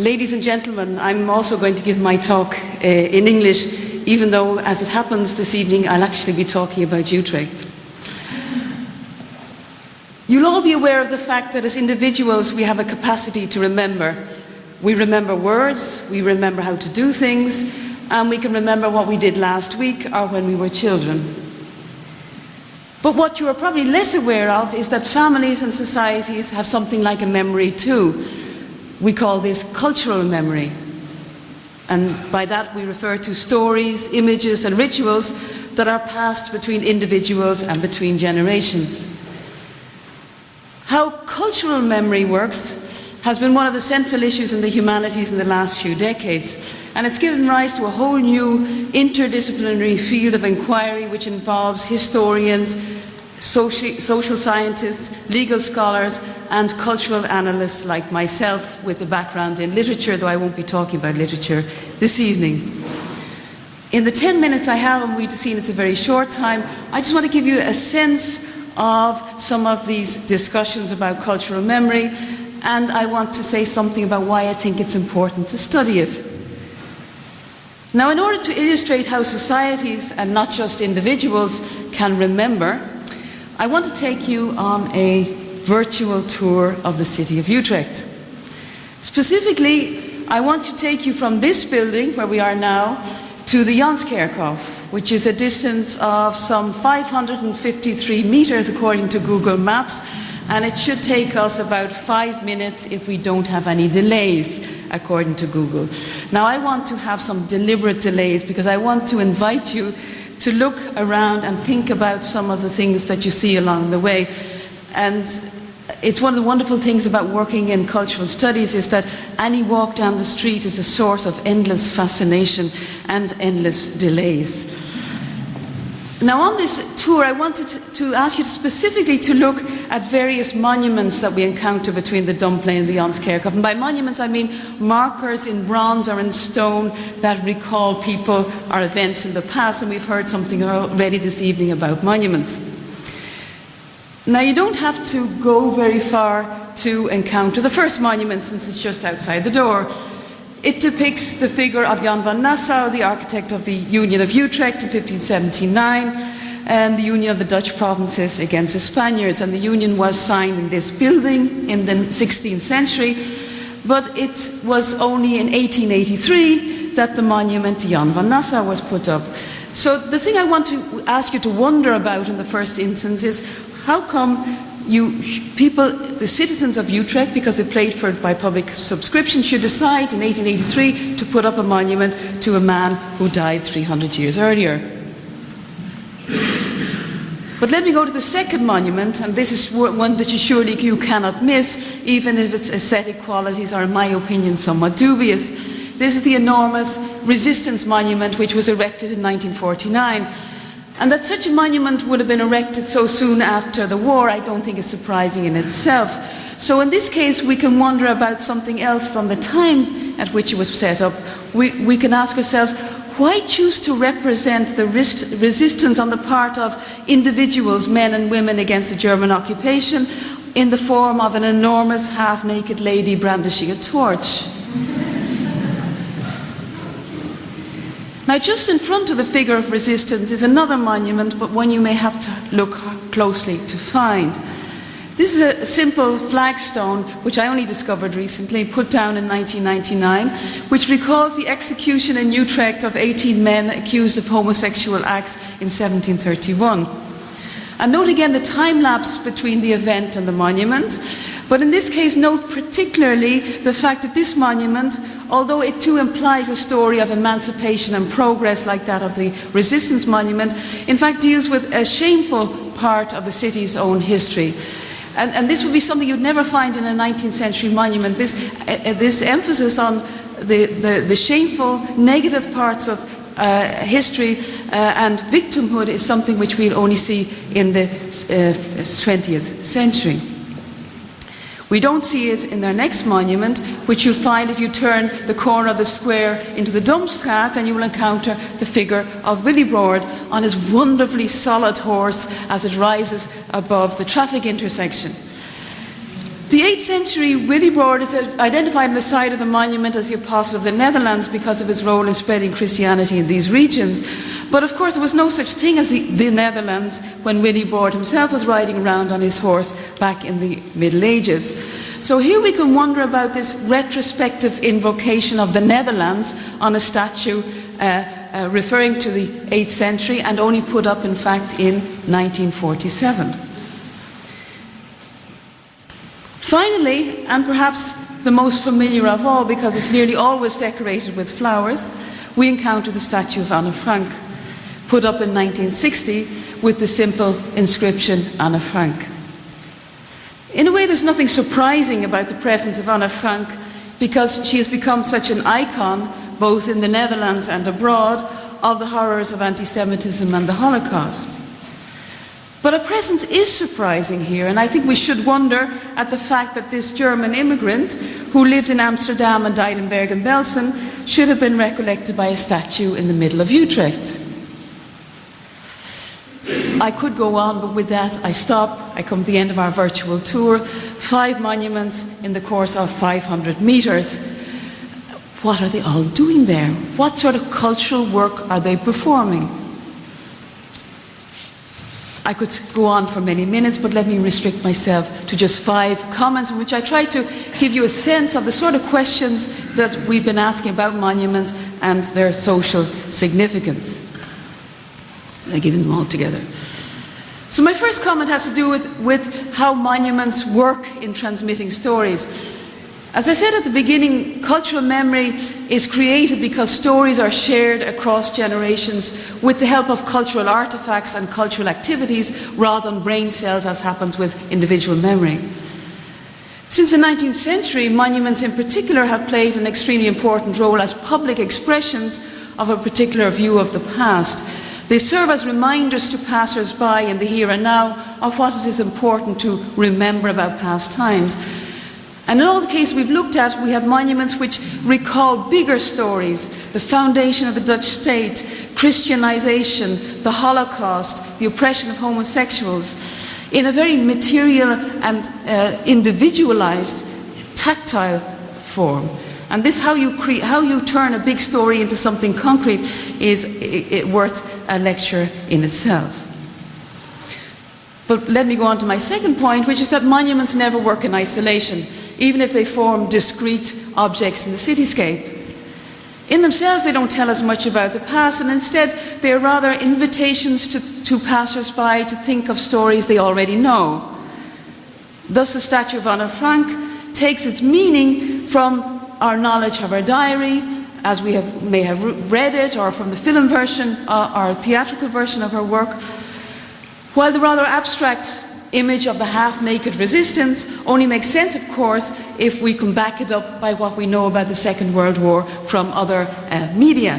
Ladies and gentlemen, I'm also going to give my talk in English, even though, as it happens this evening, I'll actually be talking about Utrecht. You'll all be aware of the fact that as individuals we have a capacity to remember. We remember words, we remember how to do things, and we can remember what we did last week or when we were children. But what you are probably less aware of is that families and societies have something like a memory too. We call this cultural memory. And by that we refer to stories, images and rituals that are passed between individuals and between generations. How cultural memory works has been one of the central issues in the humanities in the last few decades, and it's given rise to a whole new interdisciplinary field of inquiry which involves historians, social scientists, legal scholars and cultural analysts like myself with a background in literature, though I won't be talking about literature this evening. In the 10 minutes I have, and we've seen it's a very short time, I just want to give you a sense of some of these discussions about cultural memory, and I want to say something about why I think it's important to study it. Now, in order to illustrate how societies, and not just individuals, can remember, I want to take you on a virtual tour of the city of Utrecht. Specifically, I want to take you from this building, where we are now, to the Janskerkhof, which is a distance of some 553 meters according to Google Maps, and it should take us about 5 minutes if we don't have any delays according to Google. Now, I want to have some deliberate delays because I want to invite you to look around and think about some of the things that you see along the way. And it's one of the wonderful things about working in cultural studies is that any walk down the street is a source of endless fascination and endless delays. Now, on this tour, I wanted to ask you specifically to look at various monuments that we encounter between the Doorplaatsen and the Janskerkhof. And by monuments, I mean markers in bronze or in stone that recall people or events in the past. And we've heard something already this evening about monuments. Now, you don't have to go very far to encounter the first monument, since it's just outside the door. It depicts the figure of Jan van Nassau, the architect of the Union of Utrecht in 1579, and the Union of the Dutch provinces against the Spaniards. And the Union was signed in this building in the 16th century, but it was only in 1883 that the monument to Jan van Nassau was put up. So the thing I want to ask you to wonder about in the first instance is, how come the citizens of Utrecht, because they paid for it by public subscription, should decide in 1883 to put up a monument to a man who died 300 years earlier? But let me go to the second monument, and this is one that you cannot miss, even if its aesthetic qualities are, in my opinion, somewhat dubious. This is the enormous Resistance Monument, which was erected in 1949. And that such a monument would have been erected so soon after the war, I don't think is surprising in itself. So in this case, we can wonder about something else from the time at which it was set up. We can ask ourselves, why choose to represent the resistance on the part of individuals, men and women, against the German occupation in the form of an enormous half-naked lady brandishing a torch? Now, just in front of the figure of resistance is another monument, but one you may have to look closely to find. This is a simple flagstone, which I only discovered recently, put down in 1999, which recalls the execution in Utrecht of 18 men accused of homosexual acts in 1731. And note again the time lapse between the event and the monument, but in this case note particularly the fact that this monument, although it too implies a story of emancipation and progress like that of the Resistance Monument, in fact deals with a shameful part of the city's own history. And this would be something you'd never find in a 19th century monument. This emphasis on the shameful, negative parts of history and victimhood is something which we'll only see in the 20th century. We don't see it in their next monument, which you'll find if you turn the corner of the square into the Domstraat, and you will encounter the figure of Willibrord on his wonderfully solid horse as it rises above the traffic intersection. The 8th century Willibrord is identified on the side of the monument as the apostle of the Netherlands because of his role in spreading Christianity in these regions. But of course there was no such thing as the Netherlands when Willibrord himself was riding around on his horse back in the Middle Ages. So here we can wonder about this retrospective invocation of the Netherlands on a statue referring to the 8th century and only put up in fact in 1947. Finally, and perhaps the most familiar of all because it's nearly always decorated with flowers, we encounter the statue of Anne Frank, put up in 1960 with the simple inscription Anne Frank. In a way, there's nothing surprising about the presence of Anne Frank because she has become such an icon, both in the Netherlands and abroad, of the horrors of anti-Semitism and the Holocaust. But a presence is surprising here, and I think we should wonder at the fact that this German immigrant, who lived in Amsterdam and died in Bergen-Belsen, should have been recollected by a statue in the middle of Utrecht. I could go on, but with that I stop. I come to the end of our virtual tour. 5 monuments in the course of 500 meters. What are they all doing there? What sort of cultural work are they performing? I could go on for many minutes, but let me restrict myself to just 5 comments in which I try to give you a sense of the sort of questions that we've been asking about monuments and their social significance. I'm giving them all together. So my first comment has to do with how monuments work in transmitting stories. As I said at the beginning, cultural memory is created because stories are shared across generations with the help of cultural artifacts and cultural activities rather than brain cells, as happens with individual memory. Since the 19th century, monuments in particular have played an extremely important role as public expressions of a particular view of the past. They serve as reminders to passers-by in the here and now of what it is important to remember about past times. And in all the cases we've looked at, we have monuments which recall bigger stories: the foundation of the Dutch state, Christianization, the Holocaust, the oppression of homosexuals, in a very material and individualized, tactile form. And this, how you turn a big story into something concrete, is worth a lecture in itself. But let me go on to my second point, which is that monuments never work in isolation, even if they form discrete objects in the cityscape. In themselves, they don't tell us much about the past, and instead they are rather invitations to passers-by to think of stories they already know. Thus, the statue of Anne Frank takes its meaning from our knowledge of her diary, as we may have read it, or from the film version, or theatrical version of her work, while the rather abstract image of the half-naked resistance only makes sense, of course, if we can back it up by what we know about the Second World War from other media.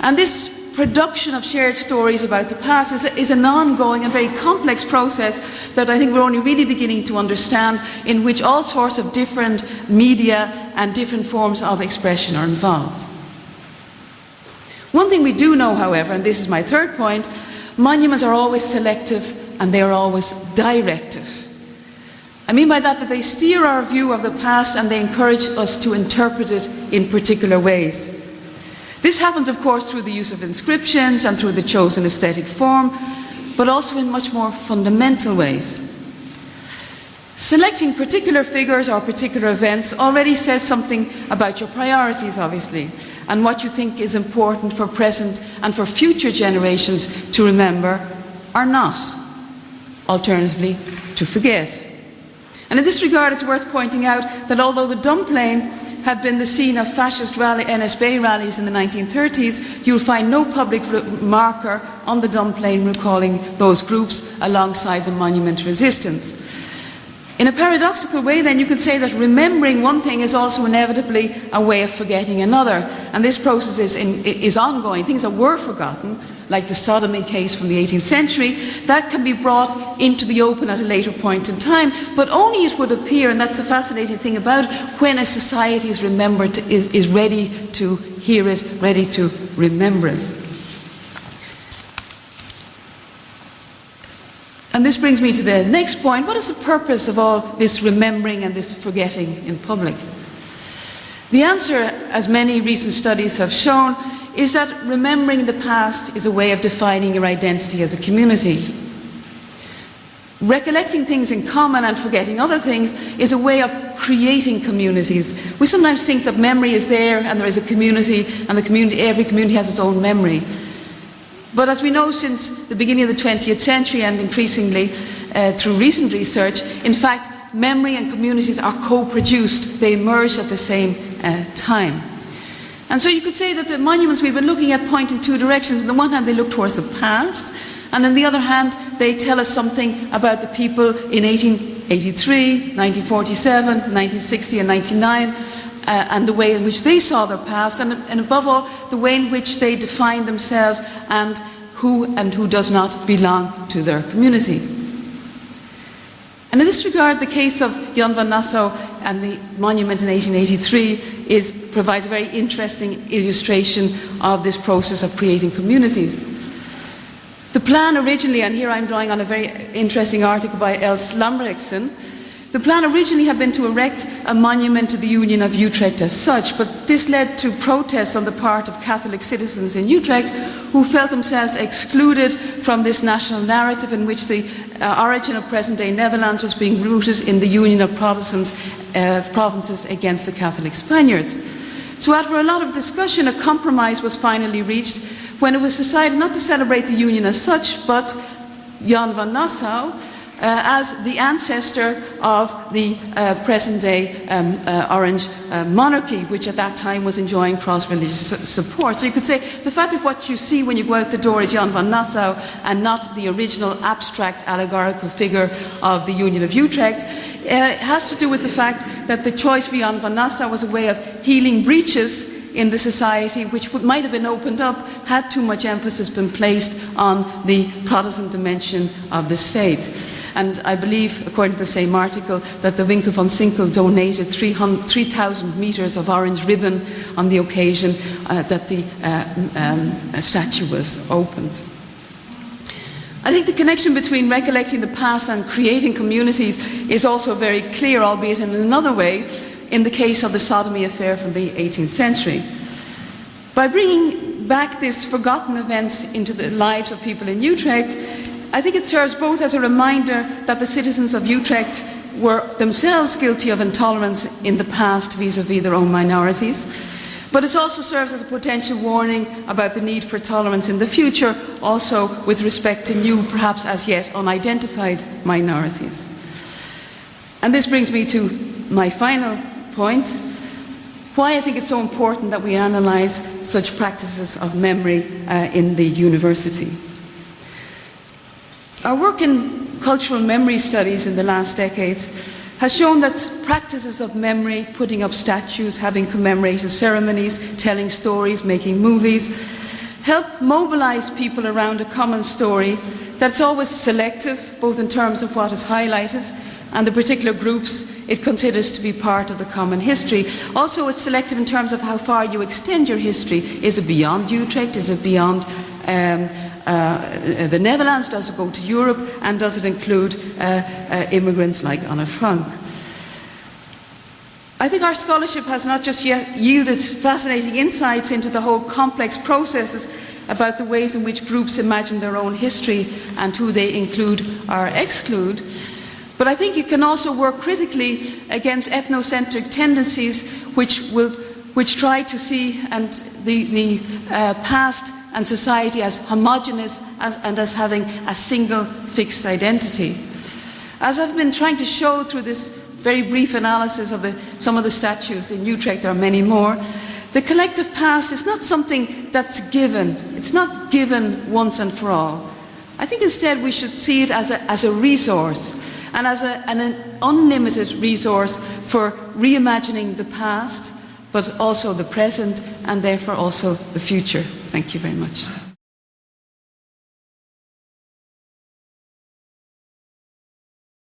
And this production of shared stories about the past is an ongoing and very complex process that I think we're only really beginning to understand, in which all sorts of different media and different forms of expression are involved. One thing we do know, however, and this is my third point, monuments are always selective and they are always directive. I mean by that they steer our view of the past and they encourage us to interpret it in particular ways. This happens, of course, through the use of inscriptions and through the chosen aesthetic form, but also in much more fundamental ways. Selecting particular figures or particular events already says something about your priorities, obviously, and what you think is important for present and for future generations to remember or not. Alternatively, to forget. And in this regard, it's worth pointing out that although the Domplain had been the scene of fascist NSB rallies in the 1930s, you'll find no public marker on the Domplain recalling those groups alongside the monument resistance. In a paradoxical way, then, you could say that remembering one thing is also inevitably a way of forgetting another. And this process is ongoing. Things that were forgotten, like the sodomy case from the 18th century, that can be brought into the open at a later point in time, but only it would appear, and that's the fascinating thing about it, when a society is remembered, is ready to hear it, ready to remember it. And this brings me to the next point. What is the purpose of all this remembering and this forgetting in public? The answer, as many recent studies have shown, is that remembering the past is a way of defining your identity as a community. Recollecting things in common and forgetting other things is a way of creating communities. We sometimes think that memory is there and there is a community, and every community has its own memory. But as we know since the beginning of the 20th century and increasingly through recent research, in fact, memory and communities are co-produced. They emerge at the same time. And so you could say that the monuments we've been looking at point in two directions. On the one hand, they look towards the past, and on the other hand, they tell us something about the people in 1883, 1947, 1960 and 1999, and the way in which they saw their past, and above all, the way in which they define themselves and who does not belong to their community. And in this regard, the case of Jan van Nassau and the monument in 1883 provides a very interesting illustration of this process of creating communities. The plan originally, and here I'm drawing on a very interesting article by Els Lambrechtsen, the plan originally had been to erect a monument to the Union of Utrecht as such, but this led to protests on the part of Catholic citizens in Utrecht who felt themselves excluded from this national narrative in which the origin of present-day Netherlands was being rooted in the union of Protestants provinces against the Catholic Spaniards. So after a lot of discussion, a compromise was finally reached when it was decided not to celebrate the union as such, but Jan van Nassau as the ancestor of the present-day Orange monarchy, which at that time was enjoying cross-religious support. So you could say the fact that what you see when you go out the door is Jan van Nassau and not the original abstract allegorical figure of the Union of Utrecht has to do with the fact that the choice for Jan van Nassau was a way of healing breaches in the society which might have been opened up had too much emphasis been placed on the Protestant dimension of the state. And I believe, according to the same article, that the Winkel van Sinkel donated 3,000 meters of orange ribbon on the occasion that the statue was opened. I think the connection between recollecting the past and creating communities is also very clear, albeit in another way, in the case of the sodomy affair from the 18th century. By bringing back these forgotten events into the lives of people in Utrecht, I think it serves both as a reminder that the citizens of Utrecht were themselves guilty of intolerance in the past vis-à-vis their own minorities, but it also serves as a potential warning about the need for tolerance in the future, also with respect to new, perhaps as yet unidentified minorities. And this brings me to my final point, why I think it's so important that we analyse such practices of memory in the university. Our work in cultural memory studies in the last decades has shown that practices of memory, putting up statues, having commemorative ceremonies, telling stories, making movies, help mobilise people around a common story that's always selective, both in terms of what is highlighted and the particular groups it considers to be part of the common history. Also, it's selective in terms of how far you extend your history. Is it beyond Utrecht? Is it beyond the Netherlands? Does it go to Europe? And does it include immigrants like Anne Frank? I think our scholarship has not just yet yielded fascinating insights into the whole complex processes about the ways in which groups imagine their own history and who they include or exclude, but I think it can also work critically against ethnocentric tendencies which try to see the past and society as homogeneous and as having a single fixed identity. As I've been trying to show through this very brief analysis of some of the statues in Utrecht, there are many more, the collective past is not something that's given. It's not given once and for all. I think instead we should see it as a resource, and as an unlimited resource for reimagining the past, but also the present, and therefore also the future. Thank you very much.